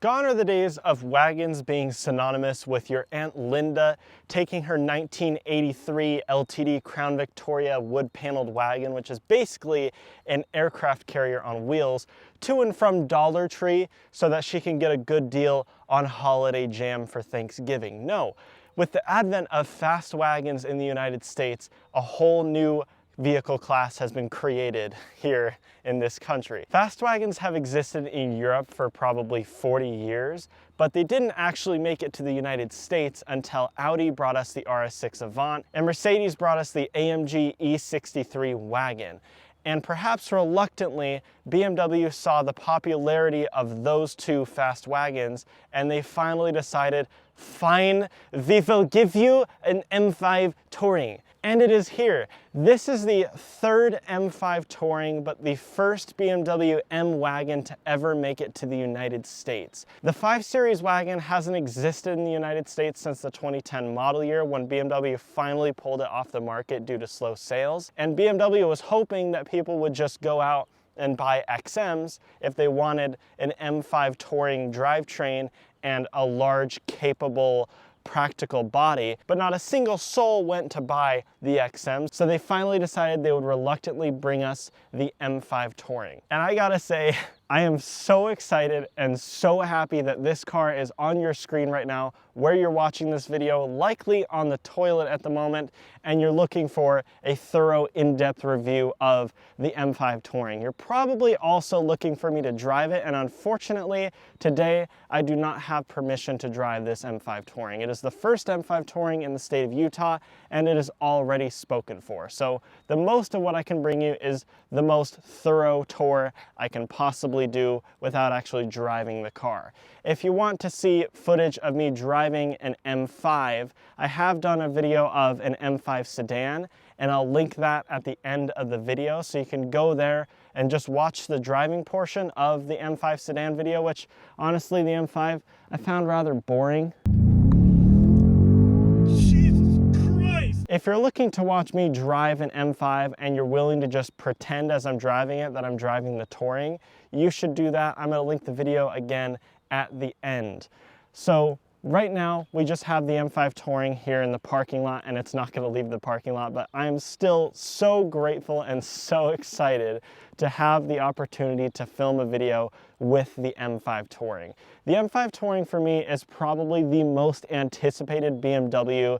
Gone are the days of wagons being synonymous with your Aunt Linda taking her 1983 LTD Crown Victoria wood-paneled wagon, which is basically an aircraft carrier on wheels, to and from Dollar Tree so that she can get a good deal on holiday jam for Thanksgiving. No, with the advent of fast wagons in the United States, a whole new vehicle class has been created here in this country. Fast wagons have existed in Europe for probably 40 years, but they didn't actually make it to the United States until Audi brought us the RS6 Avant and Mercedes brought us the AMG E63 wagon. And perhaps reluctantly, BMW saw the popularity of those two fast wagons and they finally decided, fine, we will give you an M5 Touring. And it is here. This is the third M5 Touring, but the first BMW M wagon to ever make it to the United States. The 5 Series wagon hasn't existed in the United States since the 2010 model year when BMW finally pulled it off the market due to slow sales. And BMW was hoping that people would just go out and buy XMs if they wanted an M5 Touring drivetrain and a large, capable, practical body, but not a single soul went to buy the XM, so they finally decided they would reluctantly bring us the M5 Touring. And I gotta say, I am so excited and so happy that this car is on your screen right now where you're watching this video, likely on the toilet at the moment, and you're looking for a thorough, in-depth review of the M5 Touring. You're probably also looking for me to drive it, and unfortunately, today I do not have permission to drive this M5 Touring. It is the first M5 Touring in the state of Utah, and it is already spoken for. So the most of what I can bring you is the most thorough tour I can possibly do without actually driving the car. If you want to see footage of me driving an M5, I have done a video of an M5 sedan, and I'll link that at the end of the video so you can go there and just watch the driving portion of the M5 sedan video, which honestly the M5 I found rather boring. If you're looking to watch me drive an M5 and you're willing to just pretend as I'm driving it that I'm driving the Touring, you should do that. I'm gonna link the video again at the end. So right now, we just have the M5 Touring here in the parking lot and it's not gonna leave the parking lot, but I'm still so grateful and so excited to have the opportunity to film a video with the M5 Touring. The M5 Touring for me is probably the most anticipated BMW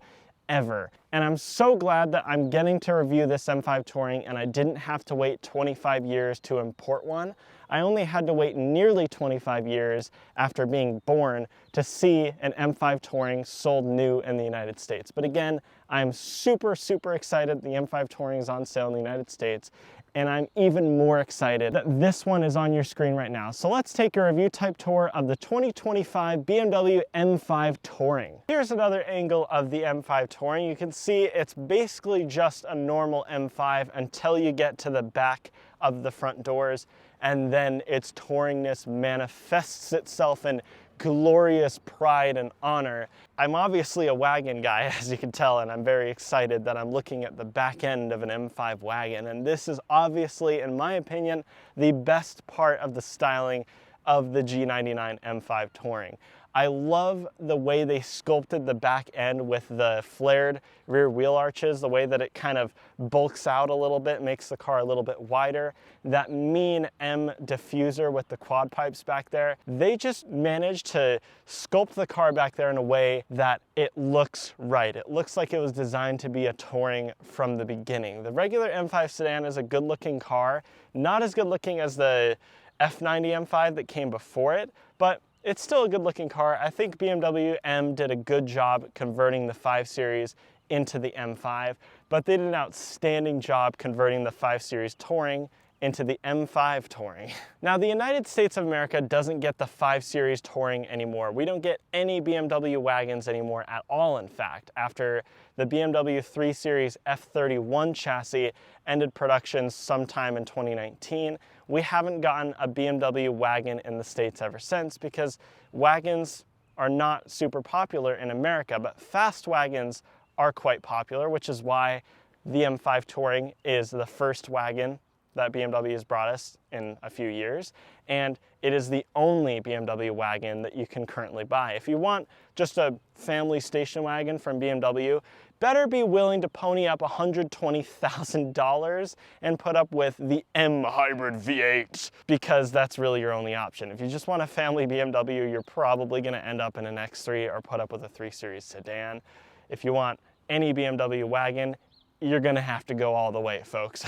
ever. And I'm so glad that I'm getting to review this M5 Touring and I didn't have to wait 25 years to import one. I only had to wait nearly 25 years after being born to see an M5 Touring sold new in the United States. But again, I'm super, super excited the M5 Touring is on sale in the United States. And I'm even more excited that this one is on your screen right now. So let's take a review type tour of the 2025 BMW M5 Touring. Here's another angle of the M5 Touring. You can see it's basically just a normal M5 until you get to the back of the front doors, and then its touringness manifests itself in glorious pride and honor. I'm obviously a wagon guy, as you can tell, and I'm very excited that I'm looking at the back end of an M5 wagon, and this is obviously, in my opinion, the best part of the styling of the G99 M5 Touring. I love the way they sculpted the back end with the flared rear wheel arches, the way that it kind of bulks out a little bit, makes the car a little bit wider. That mean M diffuser with the quad pipes back there. They just managed to sculpt the car back there in a way that it looks right. It looks like it was designed to be a Touring from the beginning. The regular M5 sedan is a good looking car, not as good looking as the F90 M5 that came before it, but it's still a good looking car. I think BMW M did a good job converting the 5 Series into the M5, but they did an outstanding job converting the 5 Series Touring into the M5 Touring. Now, the United States of America doesn't get the 5 Series Touring anymore. We don't get any BMW wagons anymore at all, in fact. After the BMW 3 Series F31 chassis ended production sometime in 2019, we haven't gotten a BMW wagon in the States ever since because wagons are not super popular in America, but fast wagons are quite popular, which is why the M5 Touring is the first wagon that BMW has brought us in a few years, and it is the only BMW wagon that you can currently buy. If you want just a family station wagon from BMW, better be willing to pony up $120,000 and put up with the M Hybrid V8, because that's really your only option. If you just want a family BMW, you're probably gonna end up in an X3 or put up with a 3 Series sedan. If you want any BMW wagon, you're gonna have to go all the way, folks.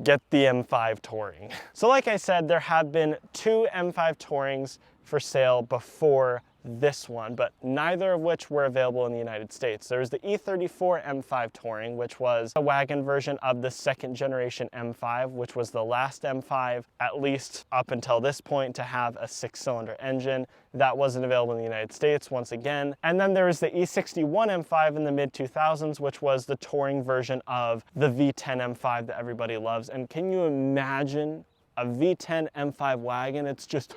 Get the M5 Touring. So like I said, there have been 2 M5 Tourings for sale before this one, but neither of which were available in the United States. There's the E34 M5 Touring, which was a wagon version of the 2nd generation M5, which was the last M5, at least up until this point, to have a 6-cylinder engine. That wasn't available in the United States, once again. And then there was the E61 M5 in the mid-2000s, which was the touring version of the V10 M5 that everybody loves. And can you imagine a V10 M5 wagon? It's just...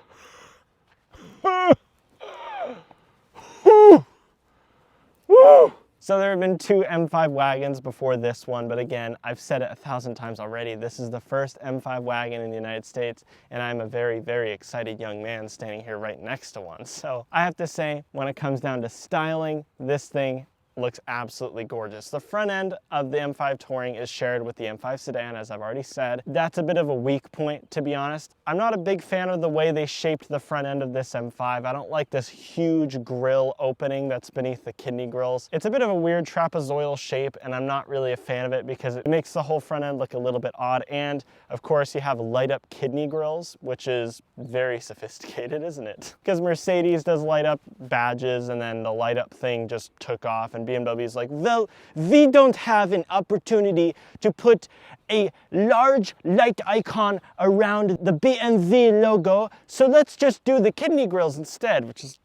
So there have been 2 M5 wagons before this one, but again, I've said it 1,000 times already. This is the first M5 wagon in the United States, and I'm a very, very excited young man standing here right next to one. So I have to say, when it comes down to styling, this thing looks absolutely gorgeous. The front end of the M5 Touring is shared with the M5 sedan, as I've already said. That's a bit of a weak point, to be honest. I'm not a big fan of the way they shaped the front end of this M5. I don't like this huge grille opening that's beneath the kidney grills. It's a bit of a weird trapezoidal shape, and I'm not really a fan of it because it makes the whole front end look a little bit odd. And of course, you have light up kidney grills, which is very sophisticated, isn't it? Because Mercedes does light up badges, and then the light up thing just took off, and BMW is like, well, we don't have an opportunity to put a large light icon around the BMW logo, so let's just do the kidney grills instead, which is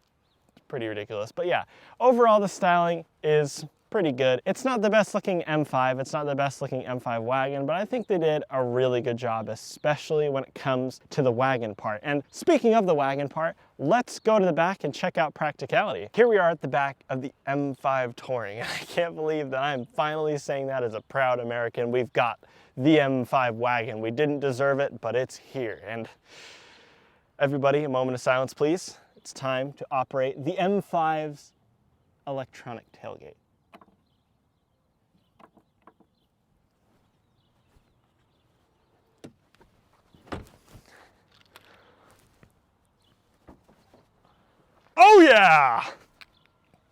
pretty ridiculous. But yeah, overall the styling is pretty good. It's not the best looking M5, it's not the best looking M5 wagon, but I think they did a really good job, especially when it comes to the wagon part. And speaking of the wagon part, let's go to the back and check out Practicality. Here we are at the back of the M5 Touring. I can't believe that I'm finally saying that as a proud American. We've got the M5 wagon. We didn't deserve it, but it's here. And everybody, a moment of silence, please. It's time to operate the M5's electronic tailgate. Oh yeah!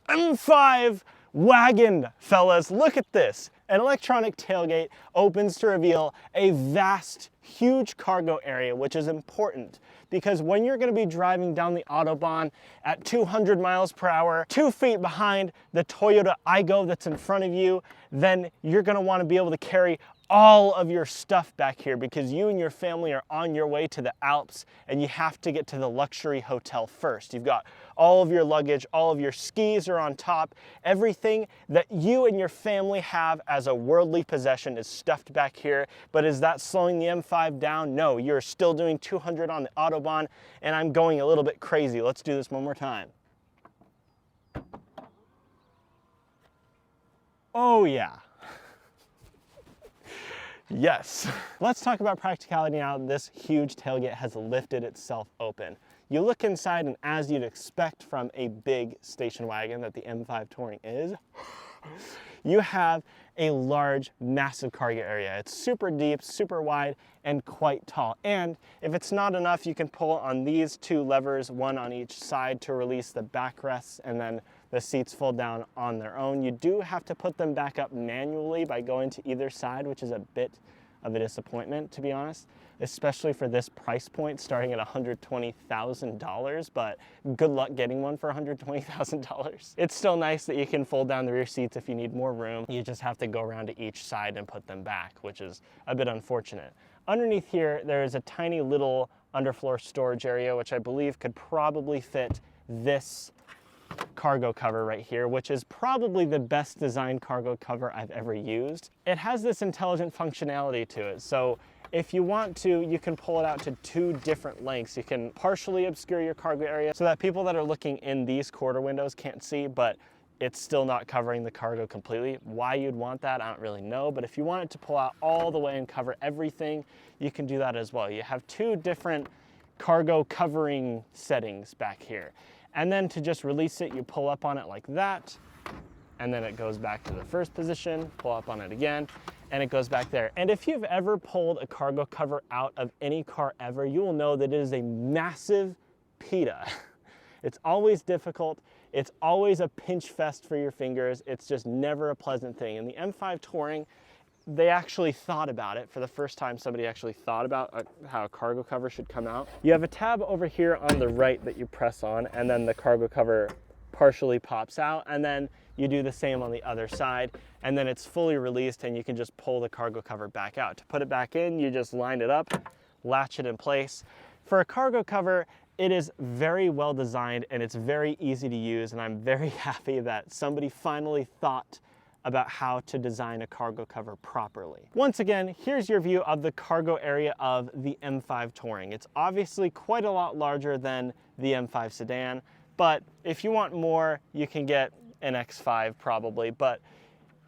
M5 wagon, fellas, look at this. An electronic tailgate opens to reveal a vast, huge cargo area, which is important because when you're gonna be driving down the Autobahn at 200 miles per hour, 2 feet behind the Toyota Aygo that's in front of you, then you're gonna wanna be able to carry all of your stuff back here because you and your family are on your way to the Alps and you have to get to the luxury hotel first. You've got all of your luggage, all of your skis are on top. Everything that you and your family have as a worldly possession is stuffed back here. But is that slowing the M5 down? No, you're still doing 200 on the Autobahn, and I'm going a little bit crazy. Let's do this one more time. Oh yeah. Yes. Let's talk about practicality now. This huge tailgate has lifted itself open. You look inside, and as you'd expect from a big station wagon that the M5 Touring is, you have a large, massive cargo area. It's super deep, super wide, and quite tall. And if it's not enough, you can pull on these 2 levers, one on each side, to release the backrests, and then the seats fold down on their own. You do have to put them back up manually by going to either side, which is a bit of a disappointment, to be honest, especially for this price point starting at $120,000, but good luck getting one for $120,000. It's still nice that you can fold down the rear seats if you need more room. You just have to go around to each side and put them back, which is a bit unfortunate. Underneath here, there is a tiny little underfloor storage area, which I believe could probably fit this cargo cover right here, which is probably the best designed cargo cover I've ever used. It has this intelligent functionality to it. So if you want to, you can pull it out to 2 different lengths. You can partially obscure your cargo area so that people that are looking in these quarter windows can't see, but it's still not covering the cargo completely. Why you'd want that, I don't really know, but if you want it to pull out all the way and cover everything, you can do that as well. You have two different cargo covering settings back here. And then to just release it, you pull up on it like that, and then it goes back to the first position, pull up on it again, and it goes back there. And if you've ever pulled a cargo cover out of any car ever, you will know that it is a massive pita. It's always difficult. It's always a pinch fest for your fingers. It's just never a pleasant thing. And the M5 Touring, they actually thought about it. For the first time, somebody actually thought about how a cargo cover should come out. You have a tab over here on the right that you press on, and then the cargo cover partially pops out, and then you do the same on the other side, and then it's fully released and you can just pull the cargo cover back out. To put it back in, you just line it up, latch it in place. For a cargo cover, it is very well designed and it's very easy to use, and I'm very happy that somebody finally thought about how to design a cargo cover properly. Once again, here's your view of the cargo area of the M5 Touring. It's obviously quite a lot larger than the M5 sedan, but if you want more, you can get an X5 probably, but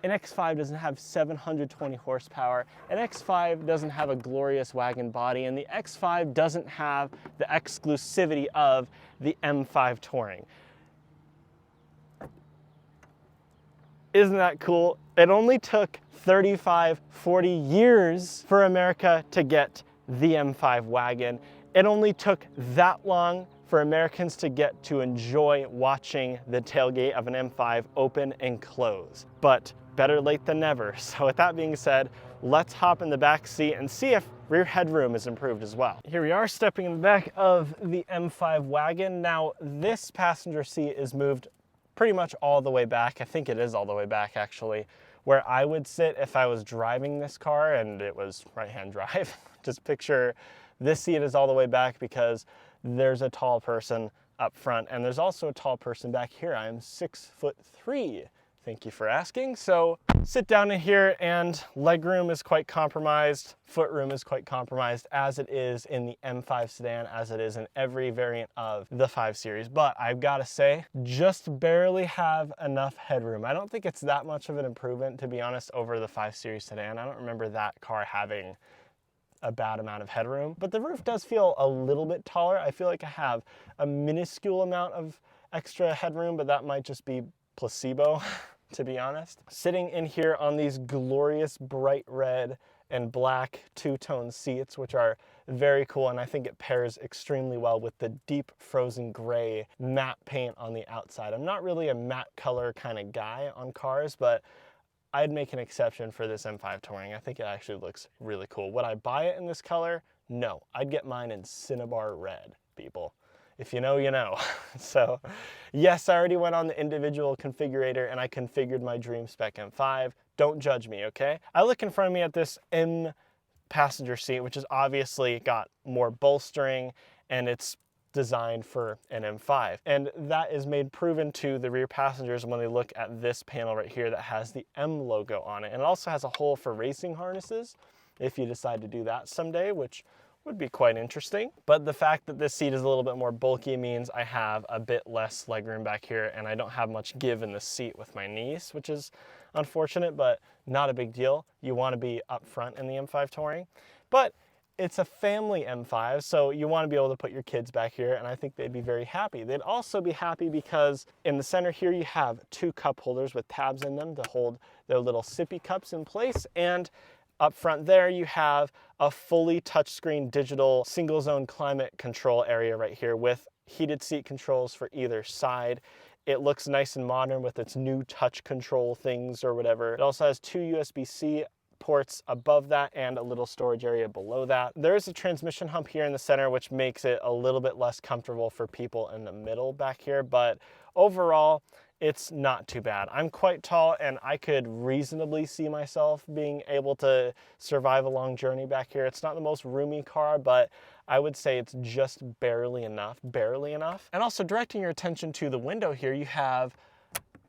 an X5 doesn't have 720 horsepower, an X5 doesn't have a glorious wagon body, and the X5 doesn't have the exclusivity of the M5 Touring. Isn't that cool? It only took 35, 40 years for America to get the M5 Wagon. It only took that long for Americans to get to enjoy watching the tailgate of an M5 open and close. But better late than never. So with that being said, let's hop in the back seat and see if rear headroom is improved as well. Here we are stepping in the back of the M5 Wagon. Now this passenger seat is moved pretty much all the way back. I think it is all the way back actually, where I would sit if I was driving this car and it was right-hand drive. Just picture this seat is all the way back because there's a tall person up front, and there's also a tall person back here. I am 6'3". Thank you for asking. So sit down in here, and legroom is quite compromised, footroom is quite compromised, as it is in the M5 sedan, as it is in every variant of the 5 Series. But I've got to say, just barely have enough headroom. I don't think it's that much of an improvement, to be honest, over the 5 Series sedan. I don't remember that car having a bad amount of headroom, but the roof does feel a little bit taller. I feel like I have a minuscule amount of extra headroom, but that might just be placebo, to be honest. Sitting in here on these glorious bright red and black two-tone seats, which are very cool, and I think it pairs extremely well with the deep frozen gray matte paint on the outside. I'm not really a matte color kind of guy on cars, but I'd make an exception for this M5 Touring. I think it actually looks really cool. Would I buy it in this color? No. I'd get mine in Cinnabar red, people. If you know, you know. So yes, I already went on the individual configurator and I configured my dream spec M5. Don't judge me, okay? I look in front of me at this M passenger seat, which has obviously got more bolstering, and it's designed for an M5. And that is made proven to the rear passengers when they look at this panel right here that has the M logo on it. And it also has a hole for racing harnesses if you decide to do that someday, which would be quite interesting. But the fact that this seat is a little bit more bulky means I have a bit less legroom back here, and I don't have much give in the seat with my knees, which is unfortunate, but not a big deal. You want to be up front in the M5 Touring. But it's a family M5, so you want to be able to put your kids back here, and I think they'd be very happy. They'd also be happy because in the center here you have 2 cup holders with tabs in them to hold their little sippy cups in place, and up front there you have a fully touchscreen digital single zone climate control area right here with heated seat controls for either side. It looks nice and modern with its new touch control things or whatever. It also has 2 USB-C ports above that and a little storage area below that. There is a transmission hump here in the center, which makes it a little bit less comfortable for people in the middle back here, but overall, it's not too bad. I'm quite tall and I could reasonably see myself being able to survive a long journey back here. It's not the most roomy car, but I would say it's just barely enough. And also directing your attention to the window here, you have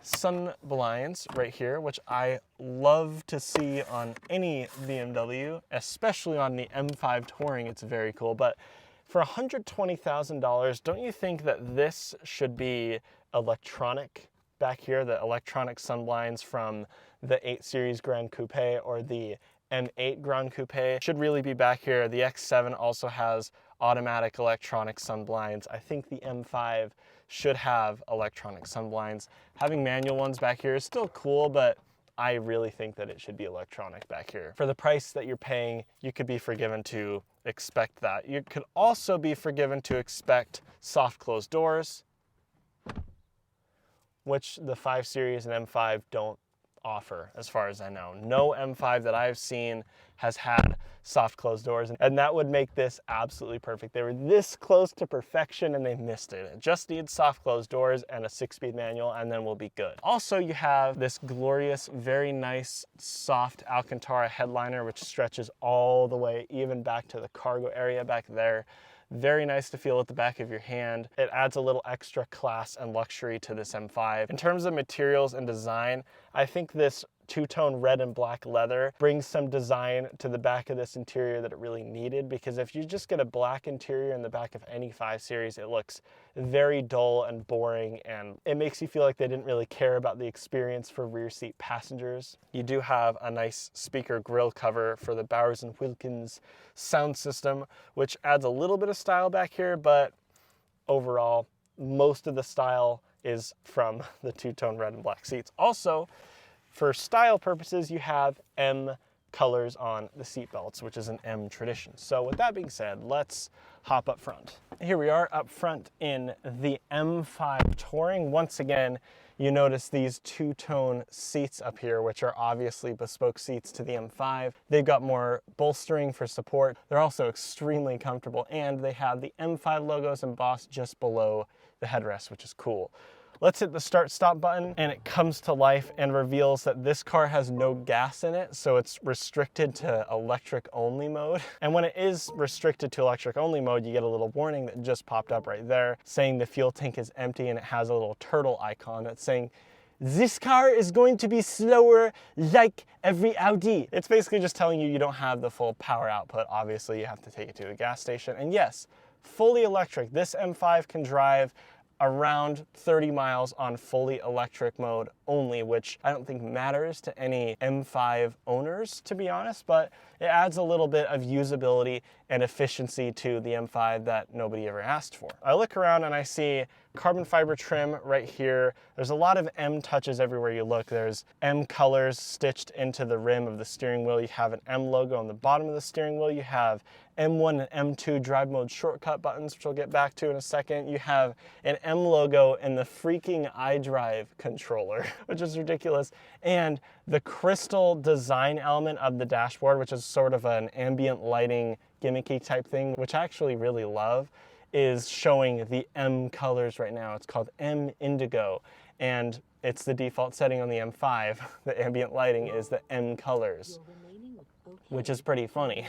sun blinds right here, which I love to see on any BMW, especially on the M5 Touring. It's very cool. But for $120,000, don't you think that this should be electronic back here, the electronic sunblinds from the 8 Series Grand Coupe or the M8 Grand Coupe should really be back here. The X7 also has automatic electronic sunblinds. I think the M5 should have electronic sunblinds. Having manual ones back here is still cool, but I really think that it should be electronic back here. For the price that you're paying, you could be forgiven to expect that. You could also be forgiven to expect soft closed doors, which the 5 Series and M5 don't offer, as far as I know. No M5 that I've seen has had soft closed doors, and that would make this absolutely perfect. They were this close to perfection and they missed it. It just needs soft closed doors and a 6-speed manual, and then we'll be good. Also, you have this glorious, very nice, soft Alcantara headliner, which stretches all the way, even back to the cargo area back there. Very nice to feel at the back of your hand. It adds a little extra class and luxury to this M5. In terms of materials and design, I think this two-tone red and black leather brings some design to the back of this interior that it really needed, because if you just get a black interior in the back of any 5 Series, it looks very dull and boring, and it makes you feel like they didn't really care about the experience for rear seat passengers. You do have a nice speaker grille cover for the Bowers & Wilkins sound system, which adds a little bit of style back here, but overall, most of the style is from the two-tone red and black seats. Also, for style purposes, you have M colors on the seat belts, which is an M tradition. So with that being said, let's hop up front. Here we are up front in the M5 Touring. Once again, you notice these two-tone seats up here, which are obviously bespoke seats to the M5. They've got more bolstering for support. They're also extremely comfortable, and they have the M5 logos embossed just below the headrest, which is cool. Let's hit the start-stop button, and it comes to life and reveals that this car has no gas in it, so it's restricted to electric-only mode. And when it is restricted to electric-only mode, you get a little warning that just popped up right there saying the fuel tank is empty, and it has a little turtle icon that's saying, "This car is going to be slower like every Audi." It's basically just telling you you don't have the full power output. Obviously, you have to take it to a gas station. And yes, fully electric. This M5 can drive around 30 miles on fully electric mode only, which I don't think matters to any M5 owners, to be honest, but it adds a little bit of usability and efficiency to the M5 that nobody ever asked for. I look around and I see carbon fiber trim right here. There's a lot of M touches everywhere you look. There's M colors stitched into the rim of the steering wheel. You have an M logo on the bottom of the steering wheel. You have M1 and M2 drive mode shortcut buttons, which we'll get back to in a second. You have an M logo in the freaking iDrive controller, which is ridiculous. And the crystal design element of the dashboard, which is sort of an ambient lighting gimmicky type thing, which I actually really love, is showing the M colors right now. It's called M Indigo, and it's the default setting on the M5. The ambient lighting is the M colors, which is pretty funny.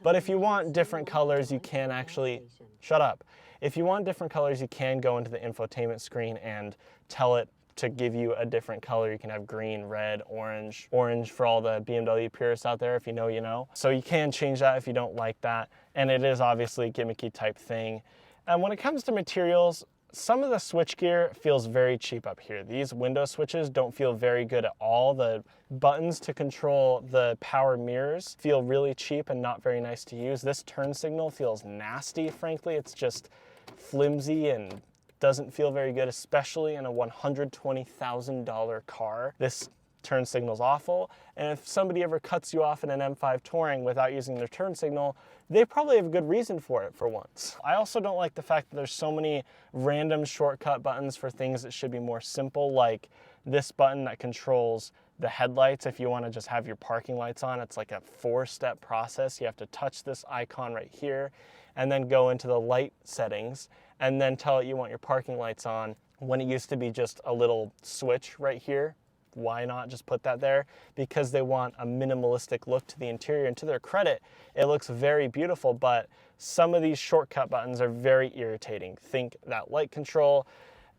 But if you want different colors, you can actually, shut up. If you want different colors, you can go into the infotainment screen and tell it to give you a different color. You can have green, red, orange. Orange for all the BMW purists out there, if you know, you know. So you can change that if you don't like that. And it is obviously a gimmicky type thing. And when it comes to materials, some of the switchgear feels very cheap up here. These window switches don't feel very good at all. The buttons to control the power mirrors feel really cheap and not very nice to use. This turn signal feels nasty, frankly. It's just flimsy and doesn't feel very good, especially in a $120,000 car. This turn signal's awful, and if somebody ever cuts you off in an M5 Touring without using their turn signal, they probably have a good reason for it for once. I also don't like the fact that there's so many random shortcut buttons for things that should be more simple, like this button that controls the headlights. If you want to just have your parking lights on, it's like a 4-step process. You have to touch this icon right here and then go into the light settings and then tell it you want your parking lights on, when it used to be just a little switch right here. Why not just put that there? Because they want a minimalistic look to the interior, and to their credit, it looks very beautiful, but some of these shortcut buttons are very irritating. Think that light control.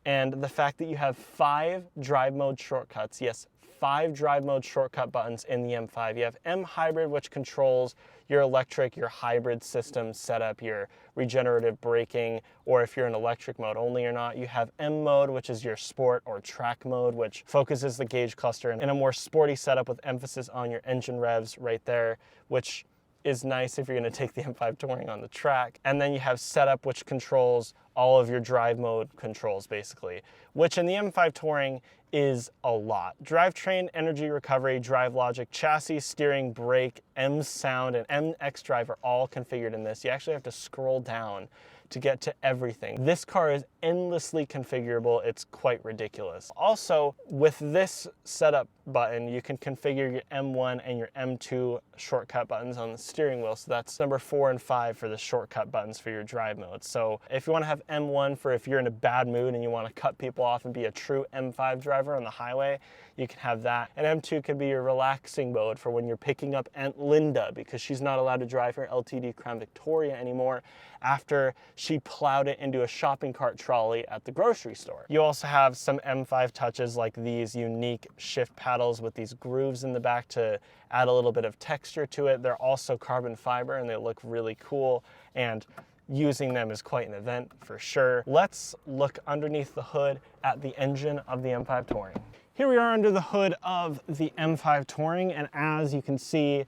and the fact that you have 5 drive mode shortcuts. Yes, 5 drive mode shortcut buttons in the M5. You have M Hybrid, which controls your electric, your hybrid system setup, your regenerative braking, or if you're in electric mode only or not. You have M mode, which is your sport or track mode, which focuses the gauge cluster in a more sporty setup with emphasis on your engine revs right there, which is nice if you're going to take the M5 Touring on the track. And then you have setup, which controls all of your drive mode controls basically, which in the M5 Touring is a lot. Drivetrain, energy recovery, drive logic, chassis, steering, brake, M sound, and MX drive are all configured in this. You actually have to scroll down to get to everything. This car is endlessly configurable. It's quite ridiculous. Also, with this setup button, you can configure your M1 and your M2 shortcut buttons on the steering wheel. So that's number 4 and 5 for the shortcut buttons for your drive modes. So if you want to have M1 for if you're in a bad mood and you want to cut people off and be a true M5 driver on the highway, you can have that. And M2 could be your relaxing mode for when you're picking up Aunt Linda, because she's not allowed to drive her LTD Crown Victoria anymore after she plowed it into a shopping cart trolley at the grocery store. You also have some M5 touches like these unique shift paddles with these grooves in the back to add a little bit of texture to it. They're also carbon fiber and they look really cool, and using them is quite an event for sure. Let's look underneath the hood at the engine of the M5 Touring. Here we are under the hood of the M5 Touring, and as you can see,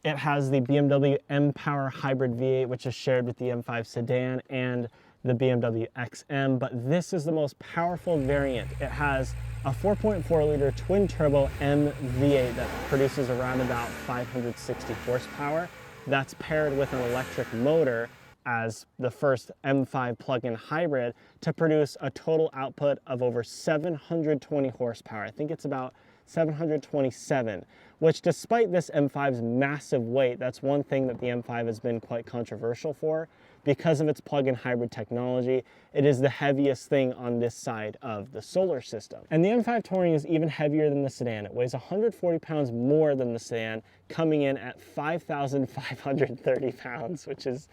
it has the BMW M-Power Hybrid V8, which is shared with the M5 sedan and the BMW XM, but this is the most powerful variant. It has a 4.4 liter twin turbo M V8 that produces around about 560 horsepower. That's paired with an electric motor as the first M5 plug-in hybrid to produce a total output of over 720 horsepower. I think it's about 727, which despite this M5's massive weight, that's one thing that the M5 has been quite controversial for. Because of its plug-in hybrid technology, it is the heaviest thing on this side of the solar system. And the M5 Touring is even heavier than the sedan. It weighs 140 pounds more than the sedan, coming in at 5,530 pounds, which is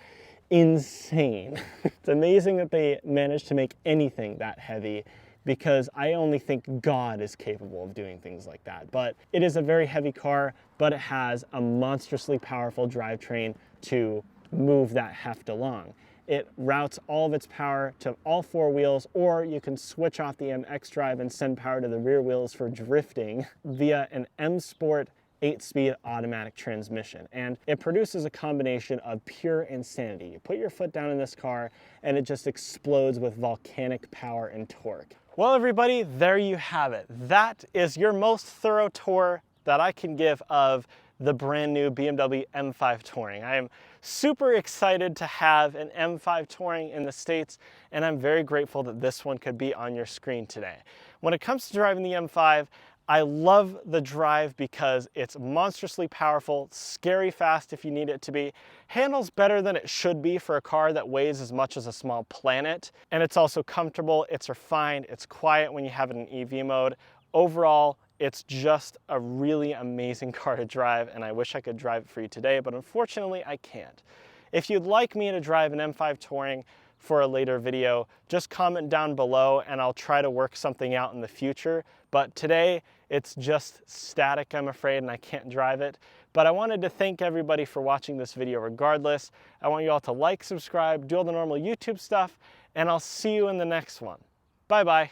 insane. It's amazing that they managed to make anything that heavy, because I only think God is capable of doing things like that. But it is a very heavy car, but it has a monstrously powerful drivetrain to move that heft along. It routes all of its power to all 4 wheels, or you can switch off the MX drive and send power to the rear wheels for drifting via an M Sport 8-speed automatic transmission. And it produces a combination of pure insanity. You put your foot down in this car and it just explodes with volcanic power and torque. Well, everybody, there you have it. That is your most thorough tour that I can give of the brand new BMW M5 Touring. I am super excited to have an M5 Touring in the States, and I'm very grateful that this one could be on your screen today. When it comes to driving the M5, I love the drive because it's monstrously powerful, scary fast if you need it to be, handles better than it should be for a car that weighs as much as a small planet, and it's also comfortable, it's refined, it's quiet when you have it in EV mode. Overall, it's just a really amazing car to drive, and I wish I could drive it for you today, but unfortunately I can't. If you'd like me to drive an M5 Touring for a later video, just comment down below and I'll try to work something out in the future. But today it's just static, I'm afraid, and I can't drive it. But I wanted to thank everybody for watching this video regardless. I want you all to like, subscribe, do all the normal YouTube stuff, and I'll see you in the next one. Bye-bye.